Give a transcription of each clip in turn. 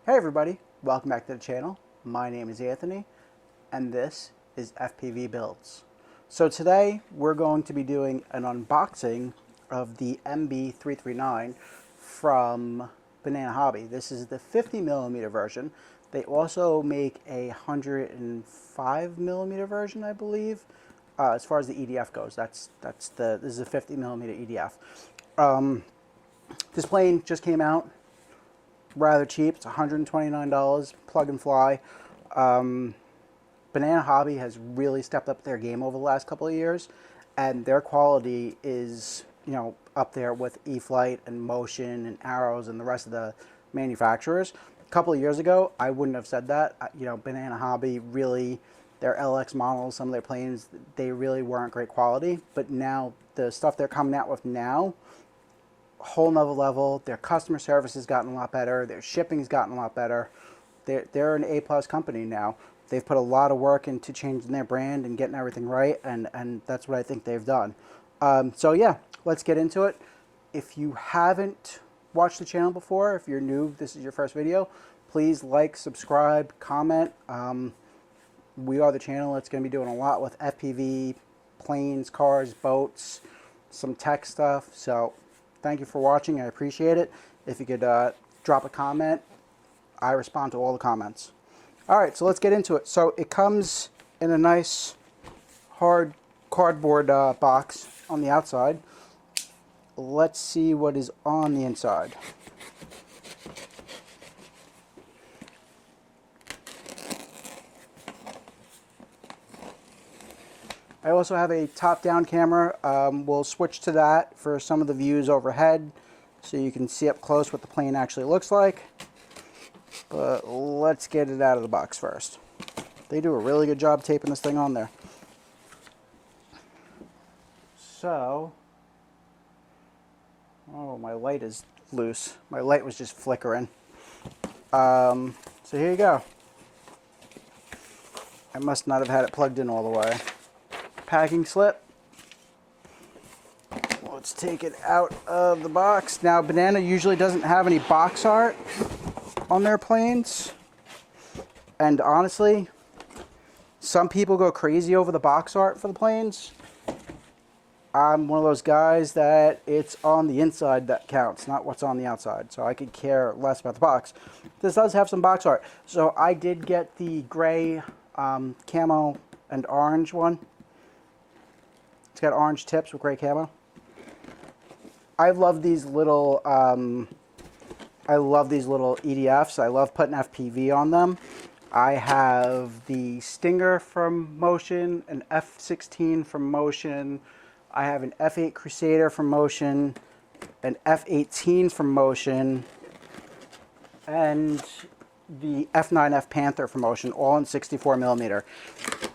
Hey everybody, welcome back to the channel. My name is Anthony and this is FPV Builds. So today we're going to be doing an unboxing of the Mb-339 from Banana Hobby. This is the 50mm version. They also make a 105mm version, I believe. As far as the EDF goes, this is a 50mm EDF. This plane just came out. Rather cheap. It's $129, plug and fly. Banana Hobby has really stepped up their game over the last couple of years, and their quality is, up there with E-Flight and Motion and Arrows and the rest of the manufacturers. A couple of years ago, I wouldn't have said that. Banana Hobby really, their LX models, some of their planes, they really weren't great quality, but now the stuff they're coming out with now, whole nother level. Their customer service has gotten a lot better. Their shipping's gotten a lot better. They're an A+ company now. They've put a lot of work into changing their brand and getting everything right, and that's what I think they've done. So yeah, let's get into it. If you haven't watched the channel before, if you're new, this is your first video, please like, subscribe, comment. We are the channel that's going to be doing a lot with FPV, planes, cars, boats, some tech stuff. So thank you for watching. I appreciate it. If you could drop a comment, I respond to all the comments. All right, so let's get into it. So it comes in a nice hard cardboard box on the outside. Let's see what is on the inside. I also have a top-down camera. We'll switch to that for some of the views overhead so you can see up close what the plane actually looks like. But let's get it out of the box first. They do a really good job taping this thing on there. So, oh, my light is loose. My light was just flickering. So here you go. I must not have had it plugged in all the way. Packing slip. Let's take it out of the box. Now, Banana usually doesn't have any box art on their planes. And honestly, some people go crazy over the box art for the planes. I'm one of those guys that it's on the inside that counts, not what's on the outside. So I could care less about the box. This does have some box art. So I did get the gray camo and orange one. It's got orange tips with gray camo. I love these little EDFs. I love putting FPV on them. I have the Stinger from Motion, an F-16 from Motion. I have an F-8 Crusader from Motion, an F-18 from Motion, and the F-9F Panther from Motion, all in 64mm.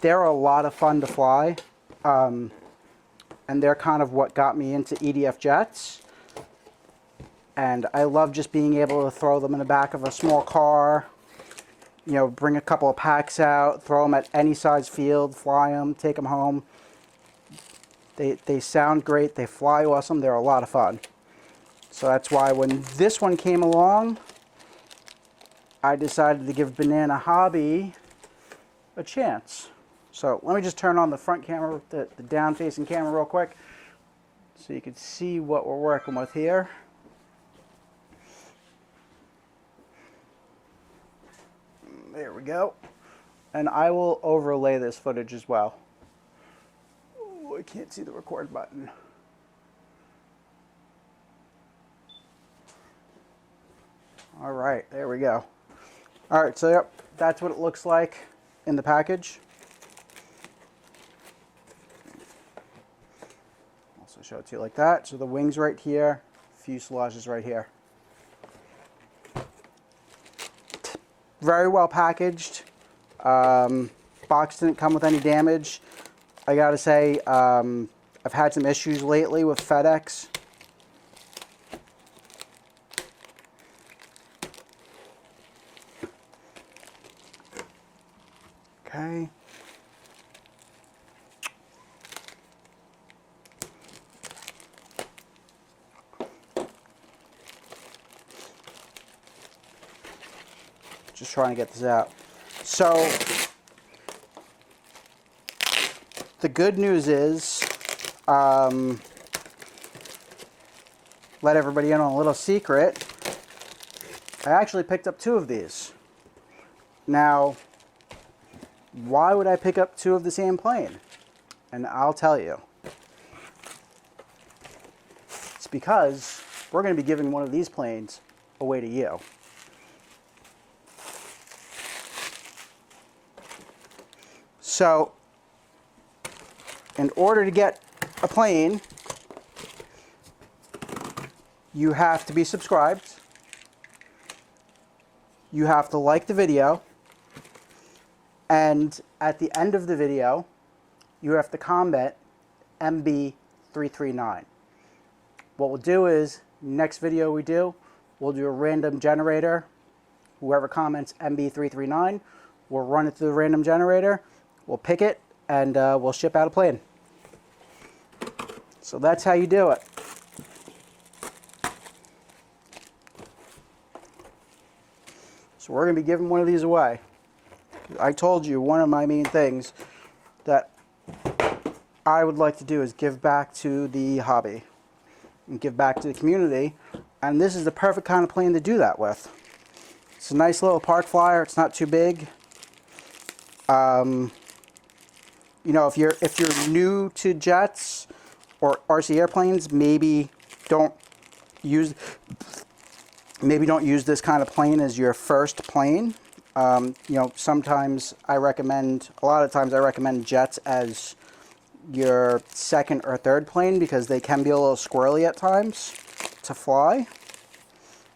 They're a lot of fun to fly. And they're kind of what got me into EDF jets. And I love just being able to throw them in the back of a small car, bring a couple of packs out, throw them at any size field, fly them, take them home. They sound great, they fly awesome, they're a lot of fun. So that's why when this one came along, I decided to give Banana Hobby a chance. So let me just turn on the front camera, the down-facing camera real quick, so you can see what we're working with here. There we go. And I will overlay this footage as well. Oh, I can't see the record button. All right, there we go. All right, so yep, that's what it looks like in the package. Also show it to you like that. So the wings right here, fuselage is right here. Very well packaged. Box didn't come with any damage. I gotta say, I've had some issues lately with FedEx. Okay. Just trying to get this out. So the good news is, let everybody in on a little secret. I actually picked up 2 of these. Now, why would I pick up 2 of the same plane? And I'll tell you. It's because we're going to be giving one of these planes away to you. So, in order to get a plane, you have to be subscribed. You have to like the video. And at the end of the video, you have to comment Mb-339. What we'll do is, next video we do, we'll do a random generator. Whoever comments Mb-339, we'll run it through the random generator, we'll pick it, and we'll ship out a plane. So that's how you do it. So we're going to be giving one of these away. I told you one of my main things that I would like to do is give back to the hobby and give back to the community, and this is the perfect kind of plane to do that with. It's a nice little park flyer. It's not too big. You know, if you're new to jets or RC airplanes, maybe don't use this kind of plane as your first plane. You know, sometimes a lot of times I recommend jets as your second or third plane because they can be a little squirrely at times to fly.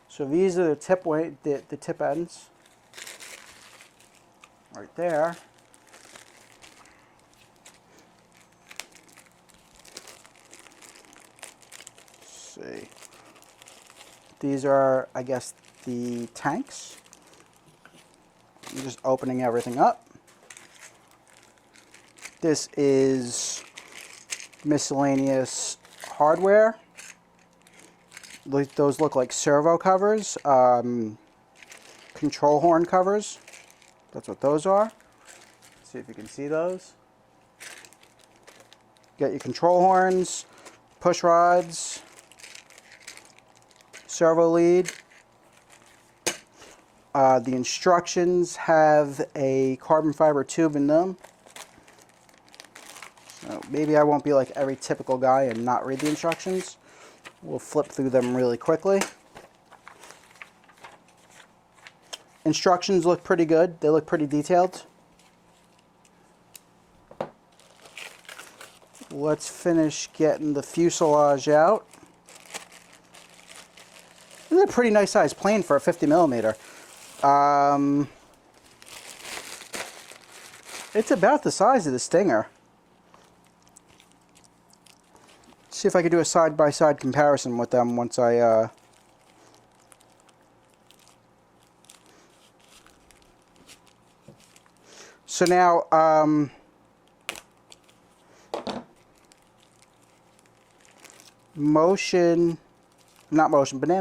So these are the tip ends right there. Let's see. These are, I guess, the tanks. I'm just opening everything up. This is miscellaneous hardware. Those look like servo covers, control horn covers. That's what those are. Let's see if you can see those. You got your control horns, push rods, servo lead. The instructions have a carbon fiber tube in them. So maybe I won't be like every typical guy and not read the instructions. We'll flip through them really quickly. Instructions look pretty good. They look pretty detailed. Let's finish getting the fuselage out. This is a pretty nice size plane for a 50mm. It's about the size of the Stinger. See if I could do a side-by-side comparison with them once I So now Banana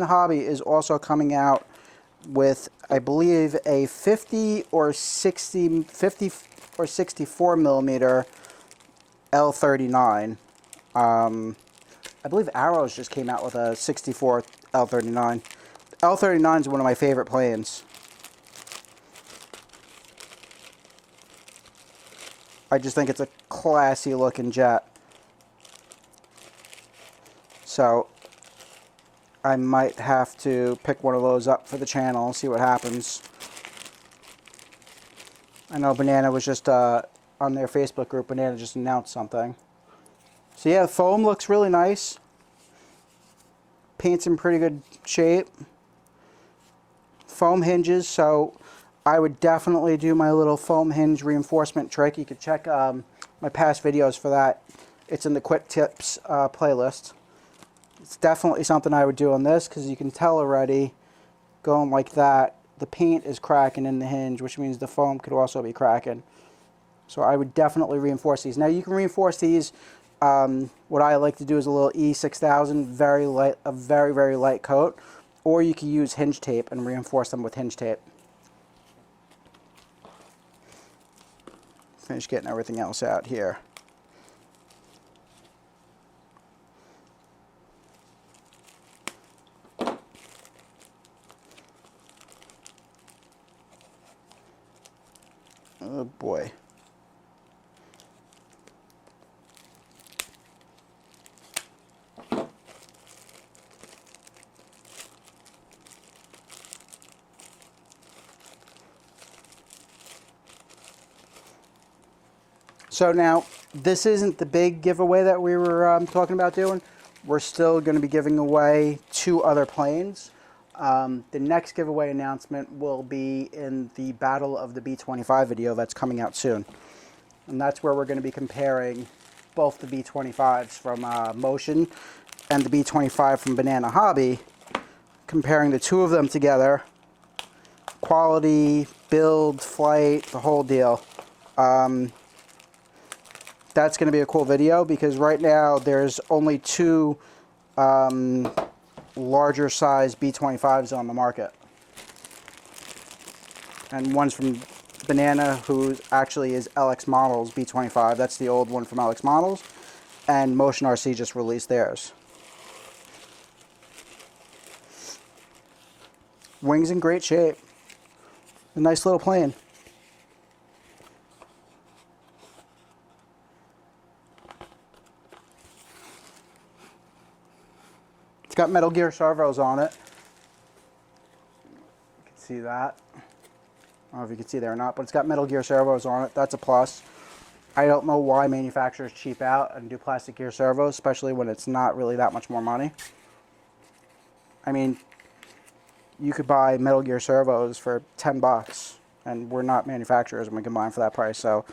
Hobby is also coming out with, I believe, a 50 or 64mm L39. I believe Arrows just came out with a 64 L39. L39 is one of my favorite planes. I just think it's a classy looking jet. So I might have to pick one of those up for the channel, see what happens. I know Banana was just on their Facebook group, Banana just announced something. So yeah, the foam looks really nice. Paint's in pretty good shape. Foam hinges, so I would definitely do my little foam hinge reinforcement trick. You could check my past videos for that. It's in the Quick Tips playlist. It's definitely something I would do on this because you can tell already, going like that, the paint is cracking in the hinge, which means the foam could also be cracking. So I would definitely reinforce these. Now you can reinforce these. What I like to do is a little E6000, very light, a very, very light coat, or you can use hinge tape and reinforce them with hinge tape. finish getting everything else out here. Oh boy. So now, this isn't the big giveaway that we were talking about doing. We're still going to be giving away 2 other planes. The next giveaway announcement will be in the Battle of the B-25 video that's coming out soon. And that's where we're going to be comparing both the B-25s from Motion and the B-25 from Banana Hobby, comparing the 2 of them together. Quality, build, flight, the whole deal. That's going to be a cool video because right now there's only 2 larger size B-25s on the market. And one's from Banana, who actually is LX Models B-25. That's the old one from LX Models. And Motion RC just released theirs. Wings in great shape. A nice little plane. Got Metal Gear servos on it. You can see that. I don't know if you can see there or not, but it's got Metal Gear servos on it. That's a plus. I don't know why manufacturers cheap out and do plastic gear servos, especially when it's not really that much more money. I mean, you could buy Metal Gear servos for 10 bucks, and we're not manufacturers and we can buy them for that price, so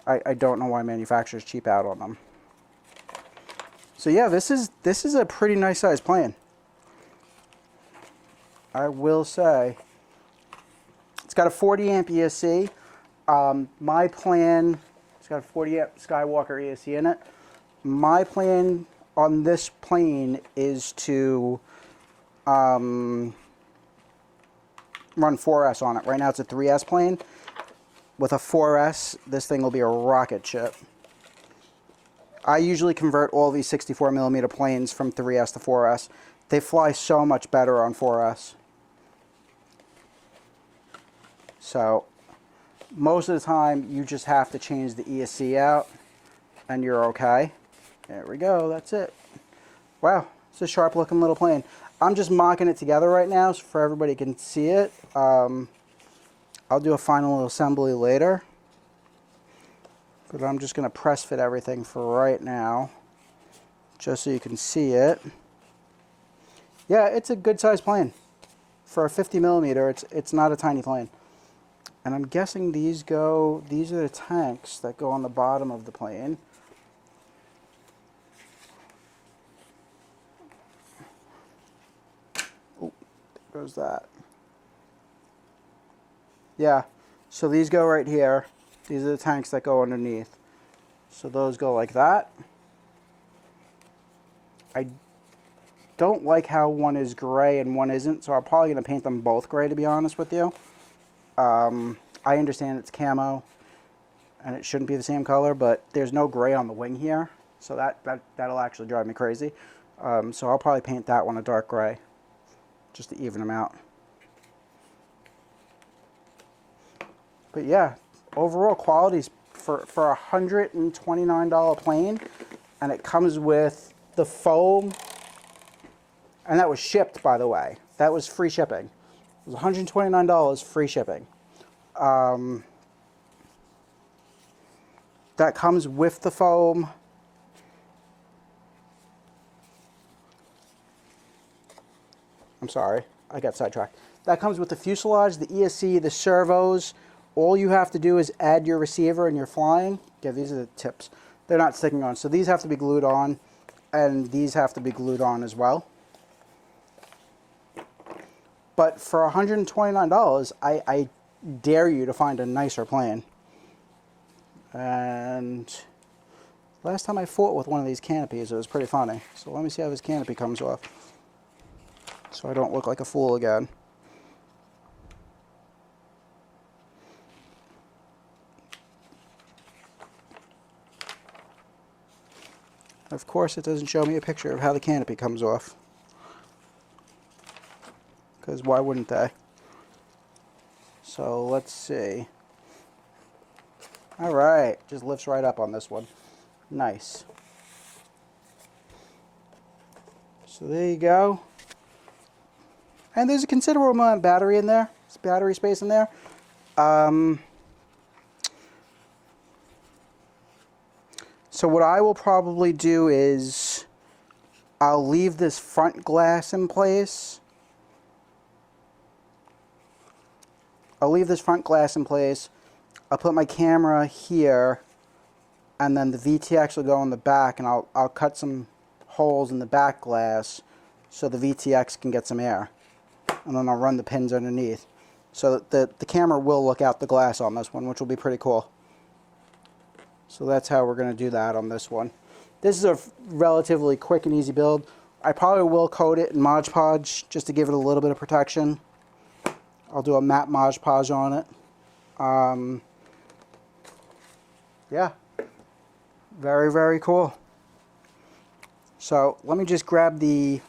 I don't know why manufacturers cheap out on them. So yeah, this is a pretty nice sized plane. I will say. It's got a 40 amp ESC. My plan, it's got a 40 amp Skywalker ESC in it. My plan on this plane is to run 4S on it. Right now it's a 3S plane. With a 4S, this thing will be a rocket ship. I usually convert all these 64mm planes from 3S to 4S. They fly so much better on 4S. So, most of the time, you just have to change the ESC out, and you're okay. There we go, that's it. Wow, it's a sharp looking little plane. I'm just mocking it together right now so for everybody can see it. I'll do a final assembly later. But I'm just going to press fit everything for right now, just so you can see it. Yeah, it's a good sized plane. For a 50mm, it's not a tiny plane. And I'm guessing these are the tanks that go on the bottom of the plane. Oh, there goes that. Yeah, so these go right here. These are the tanks that go underneath. So those go like that. I don't like how one is gray and one isn't, so I'm probably going to paint them both gray, to be honest with you. I understand it's camo and it shouldn't be the same color, but there's no gray on the wing here, so that'll actually drive me crazy. So I'll probably paint that one a dark gray just to even them out. But yeah, overall quality's for a $129 plane, and it comes with the foam, and that was shipped, by the way. That was free shipping. It was $129 free shipping. That comes with the foam. I'm sorry, I got sidetracked. That comes with the fuselage, the ESC, the servos. All you have to do is add your receiver and you're flying. Yeah, these are the tips. They're not sticking on, so these have to be glued on, and these have to be glued on as well. But for $129, I dare you to find a nicer plane. And last time I fought with one of these canopies, it was pretty funny. So let me see how this canopy comes off, so I don't look like a fool again. Of course, it doesn't show me a picture of how the canopy comes off. Because why wouldn't they? So let's see. All right, just lifts right up on this one. Nice. So there you go. And there's a considerable amount of battery in there. There's battery space in there. So what I will probably do is I'll leave this front glass in place. I'll put my camera here, and then the VTX will go in the back, and I'll cut some holes in the back glass so the VTX can get some air. And then I'll run the pins underneath. So that the camera will look out the glass on this one, which will be pretty cool. So that's how we're going to do that on this one. This is a relatively quick and easy build. I probably will coat it in Mod Podge just to give it a little bit of protection. I'll do a matte Mod Podge on it. Yeah, very, very cool. So let me just grab the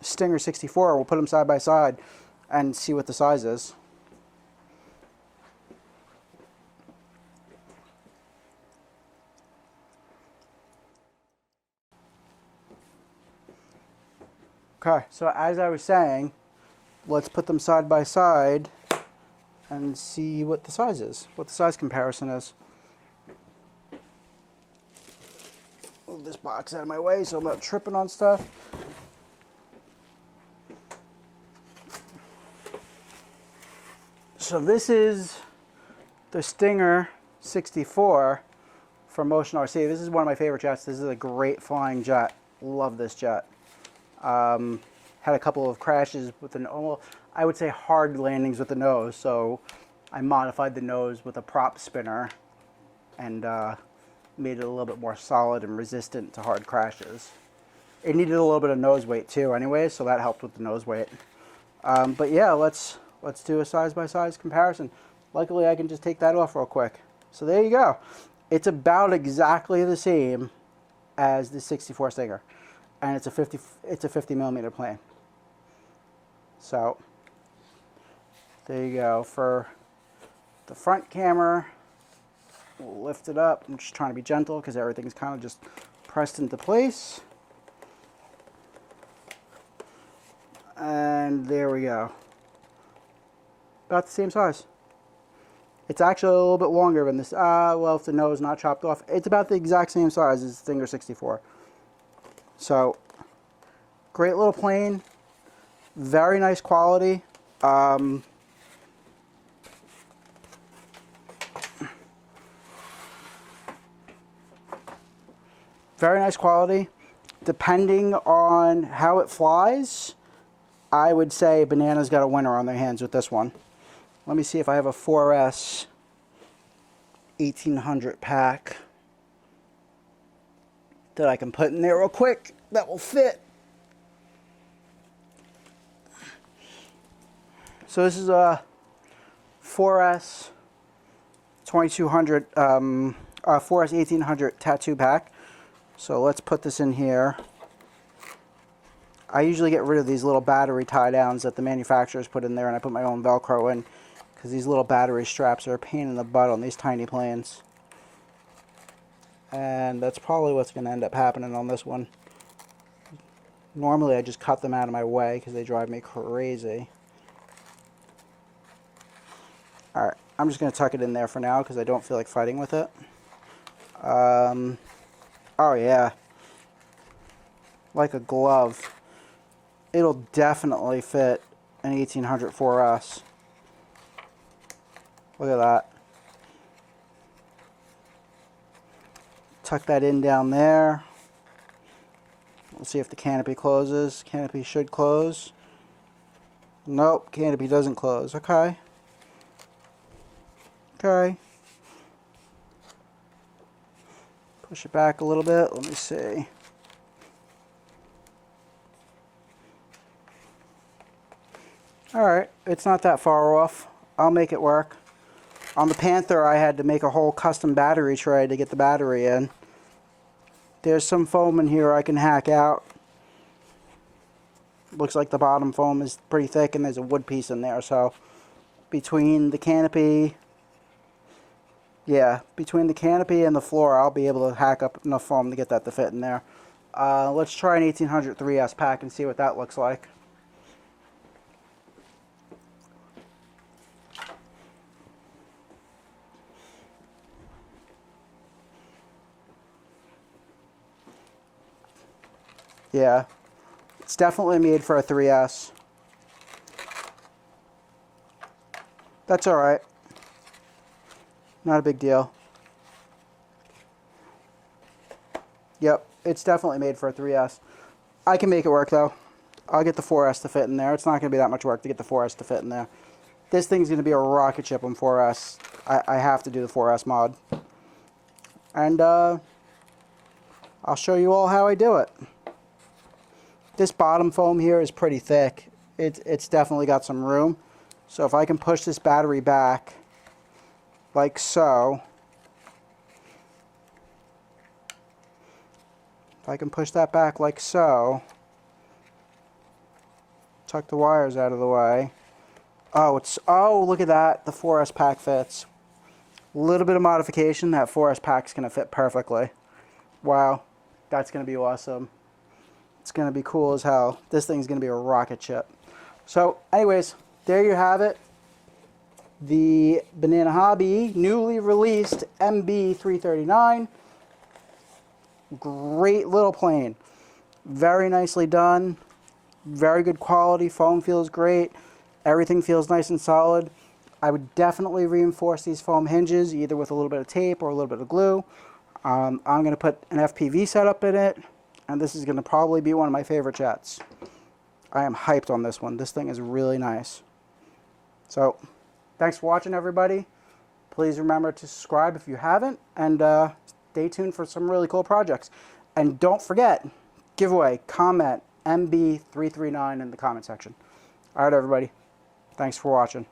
Stinger 64. We'll put them side by side and see what the size is. Okay, so as I was saying, let's put them side by side and see what the size is, what the size comparison is. Move this box out of my way so I'm not tripping on stuff. So this is the Stinger 64 from Motion RC. This is one of my favorite jets. This is a great flying jet. Love this jet. Had a couple of crashes with an, I would say hard landings with the nose, so I modified the nose with a prop spinner and made it a little bit more solid and resistant to hard crashes. It needed a little bit of nose weight too anyway, so that helped with the nose weight. But yeah, let's do a size by size comparison. Luckily I can just take that off real quick. So there you go. It's about exactly the same as the 64 Stinger. And it's a 50 millimeter plane. So there you go. For the front camera, we'll lift it up. I'm just trying to be gentle because everything's kind of just pressed into place. And there we go. About the same size. It's actually a little bit longer than this. Well, if the nose is not chopped off, it's about the exact same size as the Stinger 64. So, great little plane, very nice quality. Very nice quality. Depending on how it flies, I would say Banana's got a winner on their hands with this one. Let me see if I have a 4S 1800 pack that I can put in there real quick that will fit. So this is a 4S 2200 4S 1800 tattoo pack. So let's put this in here. I usually get rid of these little battery tie downs that the manufacturers put in there, and I put my own Velcro in because these little battery straps are a pain in the butt on these tiny planes. And that's probably what's going to end up happening on this one. Normally I just cut them out of my way because they drive me crazy. Alright, I'm just going to tuck it in there for now because I don't feel like fighting with it. Oh yeah. Like a glove. It'll definitely fit an 1800 4S. Look at that. Tuck that in down there. We'll see if the canopy closes. Canopy should close. Nope, canopy doesn't close. Okay. Okay. Push it back a little bit. Let me see. Alright, it's not that far off. I'll make it work. On the Panther, I had to make a whole custom battery tray to get the battery in. There's some foam in here I can hack out. Looks like the bottom foam is pretty thick and there's a wood piece in there, so between the canopy, yeah, between the canopy and the floor, I'll be able to hack up enough foam to get that to fit in there. Let's try an 1800 3S pack and see what that looks like. Yeah, it's definitely made for a 3S. That's alright. Not a big deal. Yep, it's definitely made for a 3S. I can make it work though. I'll get the 4S to fit in there. It's not going to be that much work to get the 4S to fit in there. This thing's going to be a rocket ship on 4S. I have to do the 4S mod. And I'll show you all how I do it. This bottom foam here is pretty thick. It's definitely got some room. So if I can push this battery back like so, if I can push that back like so, tuck the wires out of the way. Oh, look at that. The 4S pack fits. A little bit of modification, that 4S pack's going to fit perfectly. Wow, that's going to be awesome. It's going to be cool as hell. This thing's going to be a rocket ship. So, anyways, there you have it. The Banana Hobby newly released Mb-339. Great little plane. Very nicely done. Very good quality. Foam feels great. Everything feels nice and solid. I would definitely reinforce these foam hinges either with a little bit of tape or a little bit of glue. I'm going to put an FPV setup in it, and this is going to probably be one of my favorite jets. I am hyped on this one. This thing is really nice. So, thanks for watching, everybody. Please remember to subscribe if you haven't, and stay tuned for some really cool projects. And don't forget, giveaway, comment Mb-339 in the comment section. All right, everybody. Thanks for watching.